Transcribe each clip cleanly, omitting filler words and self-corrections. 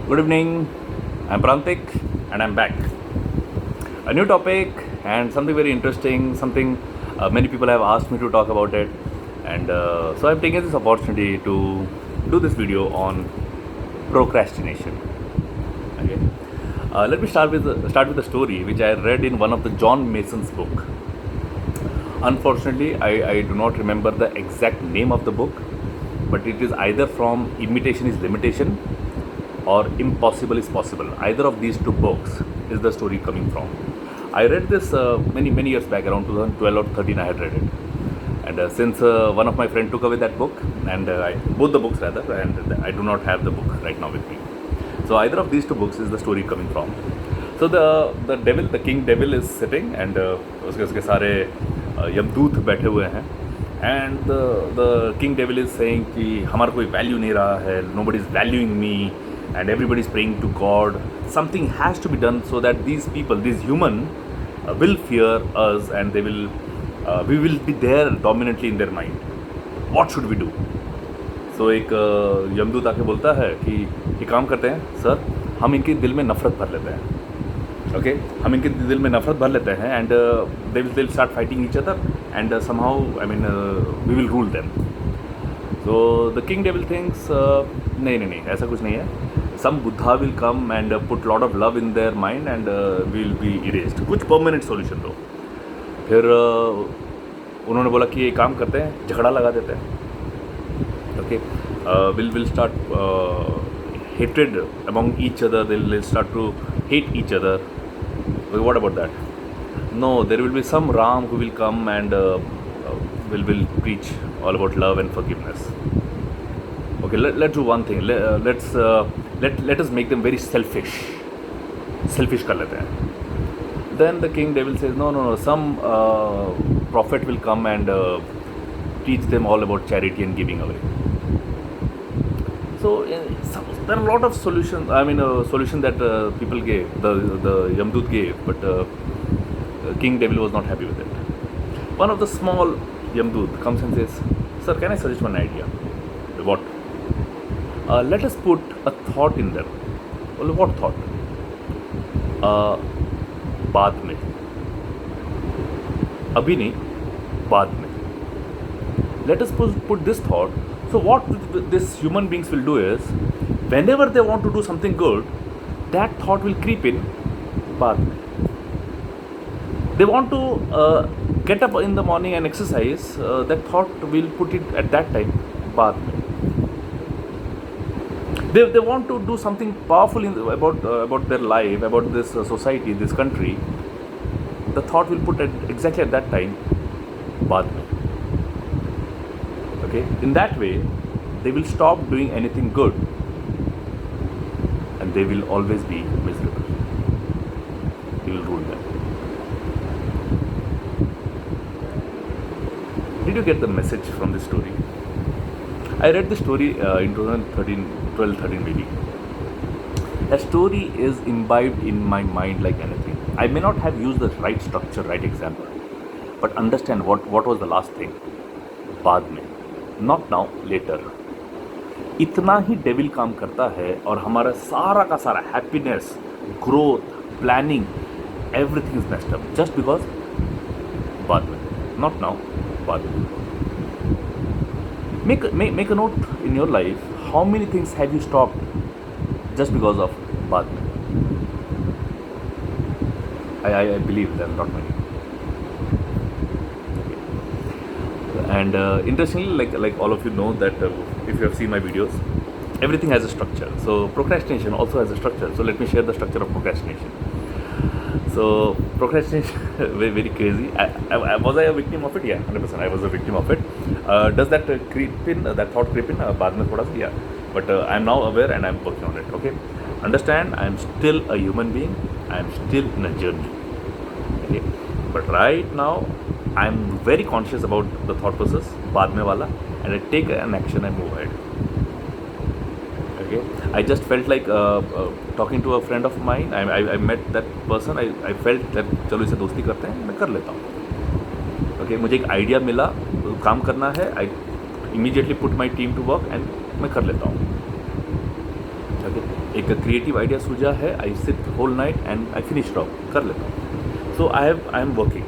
Good evening. I'm Prantik and I'm back. A new topic and something very interesting, something many people have asked me to talk about it. And so I'm taking this opportunity to do this video on procrastination. Okay. Let me start with a story which I read in one of the John Mason's book. Unfortunately, I do not remember the exact name of the book, but it is either from Imitation is Limitation or Impossible is Possible. Either of these two books is the story coming from. I read this many years back, around 2012 or 13 I had read it. And since one of my friend took away that book, and both the books rather, and I do not have the book right now with me. So either of these two books is the story coming from. So the king devil is sitting, and उसके सारे यमदूत बैठे हुए हैं, and the king devil is saying कि हमारा कोई value नहीं रहा है, nobody is valuing me, and everybody is praying to God. Something has to be done so that these people, these human, will fear us, and we will be there dominantly in their mind. What should we do? So एक यमदूत आके बोलता है कि एक काम करते हैं सर, हम इनके दिल में नफरत भर लेते हैं. ओके, हम इनके दिल में नफरत भर लेते हैं, and they will start fighting each other, and somehow we will rule them. So the king devil thinks नहीं ऐसा कुछ नहीं है. Some Buddha will come and put lot of love in their mind, and will be erased. कुछ permanent solution दो. फिर उन्होंने बोला कि एक काम करते हैं, झगड़ा लगा देते हैं. Okay, will start hatred among each other. They'll start to hate each other. What about that? No, there will be some Ram who will come and will preach all about love and forgiveness. Okay, let's do one thing. Let us make them very selfish कर लेते हैं. Then the king devil says no, some prophet will come and teach them all about charity and giving away. So there are a lot of solutions. Solution that people gave, the Yamdut gave, but King Devil was not happy with it. One of the small Yamdut comes and says, "Sir, can I suggest one idea?" What? Let us put a thought in there. Well, what thought? बाद में. अभी नहीं, बाद में. Let us put this thought. So what this human beings will do is, whenever they want to do something good, that thought will creep in. बाद में. They want to get up in the morning and exercise. That thought will put it at that time. बाद में. They want to do something powerful about their life, about this society, this country. The thought will put it exactly at that time. बाद में. Okay, in that way, they will stop doing anything good, and they will always be miserable. He will rule them. Did you get the message from this story? I read the story in 12-13 maybe. That story is imbibed in my mind like anything. I may not have used the right structure, right example, but understand what was the last thing. बाद में. Not now, later. इतना ही devil काम करता है, और हमारा सारा का सारा happiness, growth, planning, everything is messed up just because बाद में. नॉट नाउ, बाद में. Make a note in your life. How many things have you stopped just because of बाद में? I believe there are not many. And interestingly, like all of you know that if you have seen my videos, everything has a structure. So procrastination also has a structure. So let me share the structure of procrastination. So procrastination, very crazy. Was I a victim of it? Yeah, 100%. I was a victim of it. Does that creep in? That thought creep in? बाद में थोड़ा सा, yeah. But I'm now aware and I'm working on it. Okay. Understand? I'm still a human being. I'm still in a journey. Okay. But right now, I'm very conscious about the thought process, बाद में वाला, and I take an action and move ahead. Okay, I just felt like talking to a friend of mine. I met that person. I felt that चलो इसे दोस्ती करते हैं, मैं कर लेता हूँ. Okay, मुझे एक आइडिया मिला, काम करना है. I immediately put my team to work and मैं कर लेता हूँ. Okay, एक क्रिएटिव आइडिया सूझा है, I sit whole night and I finish it off, कर लेता हूँ. So I am working.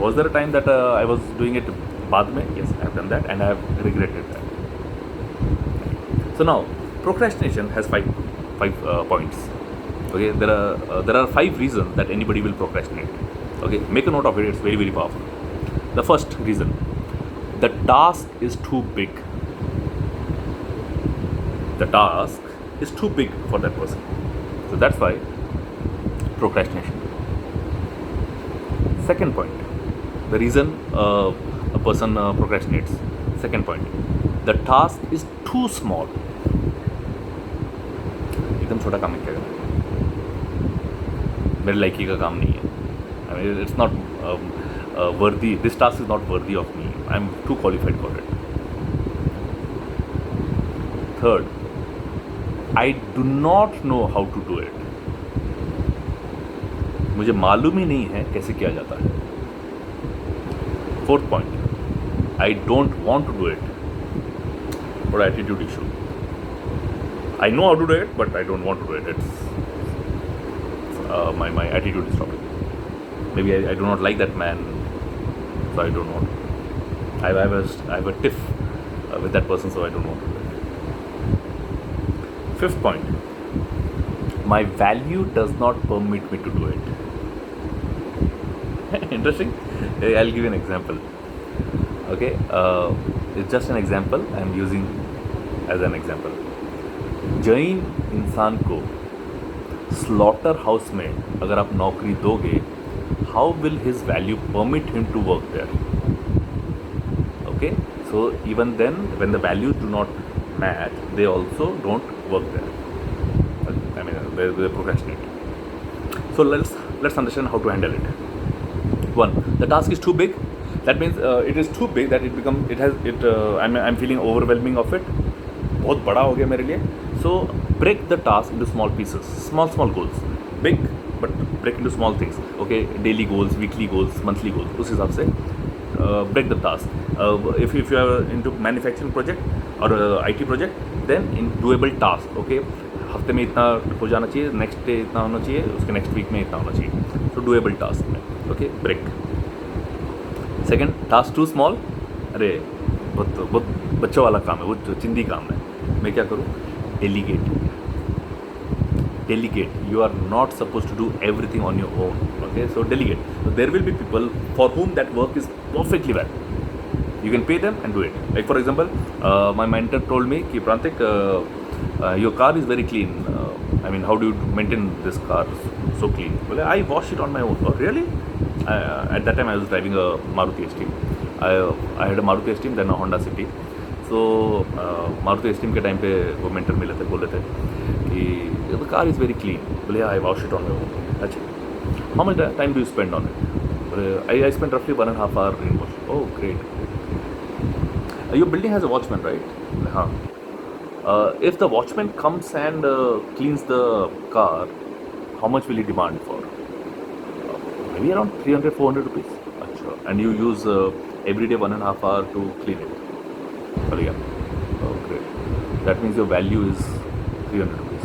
Was there a time that I was doing it बाद में? Yes, I have done that and I have regretted that. So now, procrastination has five points. Okay, there are 5 reasons that anybody will procrastinate. Okay, make a note of it. It's very very powerful. The first reason: the task is too big. The task is too big for that person. So that's why procrastination. Second point: the reason a person procrastinates. Second point: the task is too small. एकदम छोटा काम है, क्या करना, मेरे लाइकी का काम नहीं है. I mean it's not worthy, this task is not worthy of me, I am too qualified for it. Third, I do not know how to do it. मुझे मालूम ही नहीं है कैसे किया जाता है. Fourth point, I don't want to do it. और attitude issue. I know how to do it, but I don't want to do it. It's my attitude is stopping. Maybe I do not like that man, so I don't want to. I have a tiff with that person, so I don't want to do it. Fifth point: my value does not permit me to do it. Interesting. I'll give you an example. Okay, it's just an example. I am using as an example. Jain इंसान को slaughter house में अगर आप नौकरी दोगे, how will his value permit him to work there? Okay, so even then when the values do not match, they also don't work there. I mean they procrastinate. So let's understand how to handle it. One, the task is too big. That means it is too big that I'm feeling overwhelming of it. बहुत बड़ा हो गया मेरे लिए. So break the task into small pieces, small goals. Big, but break into small things. Okay, daily goals, weekly goals, monthly goals. उस हिसाब से break the task. If you are into manufacturing project or IT project, then in doable task. Okay, हफ्ते में इतना हो जाना चाहिए, next day इतना होना चाहिए, उसके नेक्स्ट वीक में इतना होना चाहिए. So doable task में. Okay, break. Second, task too small. अरे बहुत बच्चों वाला काम है, वो चिंदी काम है. मैं क्या करूँ? Delegate. You are not supposed to do everything on your own. Okay, so delegate. So there will be people for whom that work is perfectly well. You can pay them and do it. Like for example, my mentor told me कि Prantik, your car is very clean. I mean, how do you maintain this car so clean? Well, I wash it on my own. Oh, really? At that time, I was driving a Maruti Esteem. I had a Maruti Esteem, then a Honda City. So Maruti Esteem के time पे वो mentor मिले थे, बोल रहे थे कि the car is very clean. बोले I wash it on my own. अच्छा, how much time do you spend on it? बोले I spend roughly 1.5 hours in wash. Oh, great. Your building has a watchman, right? बोले हाँ. If the watchman comes and cleans the car, how much will he demand for? Maybe around 300-400 rupees. अच्छा, and you use every day 1.5 hours to clean it. Oh yeah. Oh great. That means your value is 300 rupees.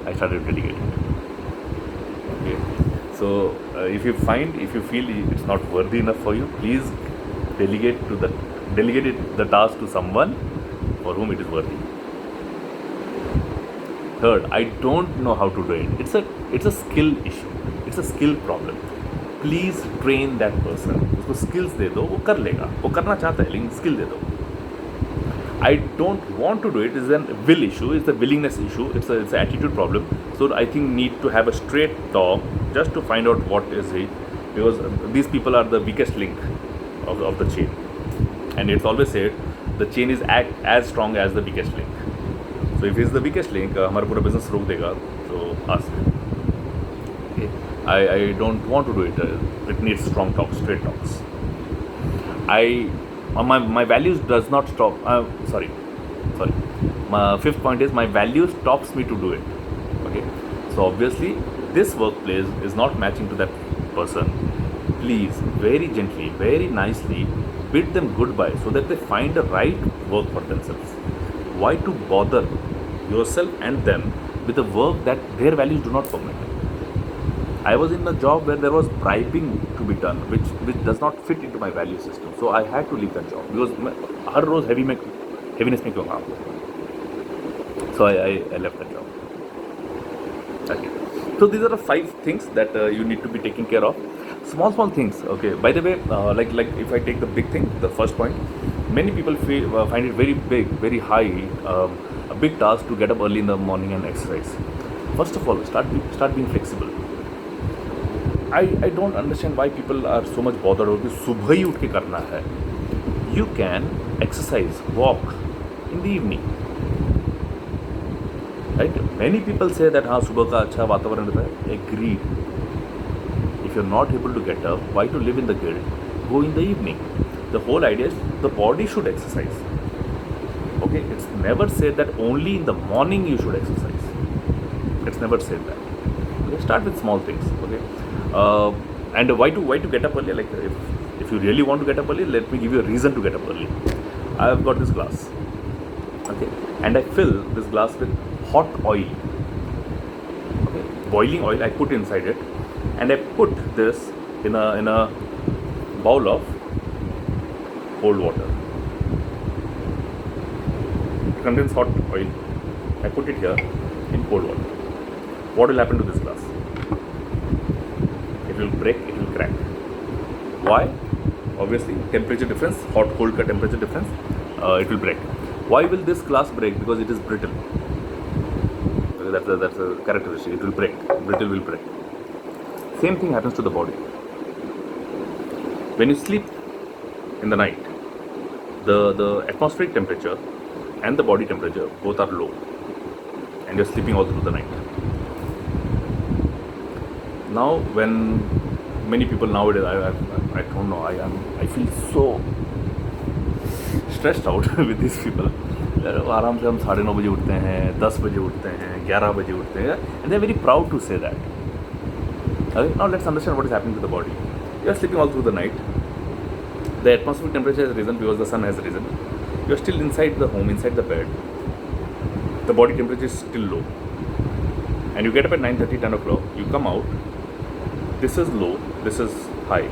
I started delegating. Okay. So if you feel it's not worthy enough for you, please delegate the task to someone for whom it is worthy. Third, I don't know how to do it. It's a skill issue. It's a skill problem. Please train that person. उसको skills दे दो, वो कर लेगा. वो करना चाहता है, लेकिन skill दे दो. I don't want to do it is a will issue. It's a willingness issue. It's an attitude problem. So I think need to have a straight talk just to find out what is it, because these people are the weakest link of the chain. And it's always said the chain is as strong as the weakest link. So if he's the weakest link, हमारा पूरा business रोक देगा. So ask. Okay. I don't want to do it. It needs strong talks, straight talks. My values does not stop. Sorry. My fifth point is my value stops me to do it. Okay. So obviously this workplace is not matching to that person. please, very gently, very nicely bid them goodbye so that they find the right work for themselves. Why to bother yourself and them with a work that their values do not permit? I was in a job where there was bribing to be done, which does not fit into my value system. So I had to leave that job because her rose heaviness में क्यों काम? So I left that job. Okay. So these are the 5 things that you need to be taking care of. Small things. Okay. By the way, like if I take the big thing, the first point, many people find it very big, very high, a big task to get up early in the morning and exercise. First of all, start being flexible. I don't understand why people are so much bothered about कि सुबह ही उठ के करना है. You can exercise, walk in the evening. Right? Many people say that हाँ सुबह का अच्छा वातावरण रहता है. Agreed. If you're not able to get up, why to live in the guilt? Go in the evening. The whole idea is the body should exercise. Okay, it's never said that only in the morning you should exercise. It's never said that. Okay, start with small things. Okay, and why to get up early? Like if you really want to get up early, let me give you a reason to get up early. I've got this glass. Okay, and I fill this glass with hot oil. Okay, boiling oil. I put inside it, and I put this in a bowl of cold water. It contains hot oil. I put it here in cold water. What will happen to this glass? It will break, it will crack. Why? Obviously, temperature difference, hot cold ka temperature difference, it will break. Why will this glass break? Because it is brittle. That's a characteristic. It will break. Brittle will break. Same thing happens to the body. When you sleep in the night, the atmospheric temperature and the body temperature both are low, and you're sleeping all through the night. Now, when many people nowadays, I don't know, I feel so stressed out with these people. आराम से हम 9:30 बजे उठते हैं, 10 बजे उठते हैं, 11 बजे उठते हैं, and they're very proud to say that. Okay? Now let's understand what is happening to the body. You are sleeping all through the night. The atmospheric temperature has risen because the sun has risen. You are still inside the home, inside the bed. The body temperature is still low. And you get up at 9:30, 10 o'clock. You come out. This is low. This is high.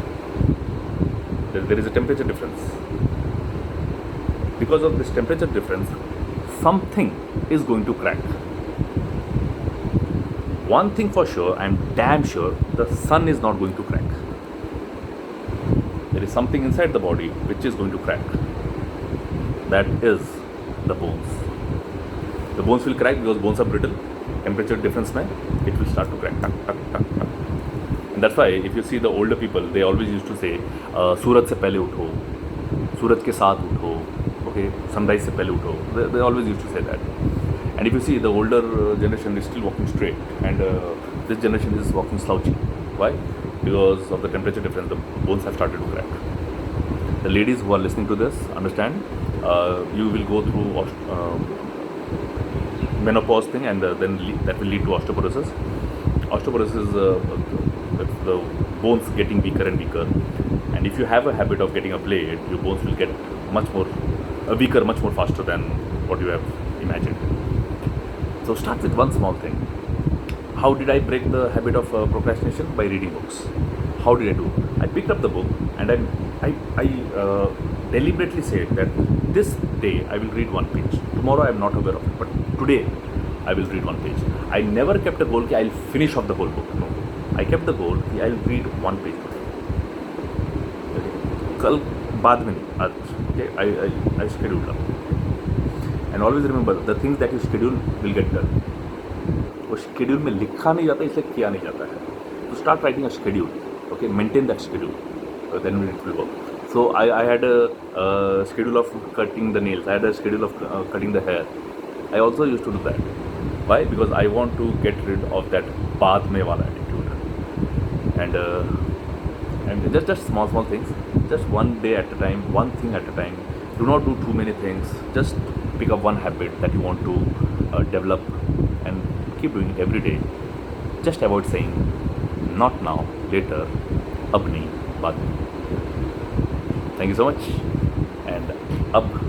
There is a temperature difference. Because of this temperature difference, something is going to crack. One thing for sure, I'm damn sure, the sun is not going to crack. There is something inside the body which is going to crack. That is the bones. The bones will crack because bones are brittle. Temperature difference mein, it will start to crack. Tuck, tuck, tuck, tuck. And that's why if you see the older people, they always used to say, सूरज से पहले उठो, सूरज के साथ उठो, okay, sunrise से पहले उठो. They always used to say that. And if you see, the older generation is still walking straight, and this generation is walking slouchy. Why? Because of the temperature difference, the bones have started to crack. The ladies who are listening to this, understand, you will go through menopause thing, and then that will lead to osteoporosis. Osteoporosis is the bones getting weaker and weaker. And if you have a habit of getting a blade, your bones will get weaker much more faster than what you have imagined. So start with one small thing. How did I break the habit of procrastination? By reading books. How did I do? I picked up the book, and I deliberately said that this day I will read one page. Tomorrow I am not aware of it, but today I will read one page. I never kept a goal that I will finish off the whole book. No. I kept the goal that I will read one page today. Okay. कल बाद में नहीं, आज. Okay. I scheduled up. And always remember, the things that you schedule will get done. वो schedule में लिखा नहीं जाता, इसलिए किया नहीं जाता है. So start writing a schedule. Okay, maintain that schedule. Then it will work. So I had a schedule of cutting the nails. I had a schedule of cutting the hair. I also used to do that. Why? Because I want to get rid of that baad mein wala attitude. And just small things. Just one day at a time, one thing at a time. Do not do too many things. Just pick up one habit that you want to develop and keep doing it every day. Just avoid saying not now, later, ab nahi. बाद में। Thank you so much. And अब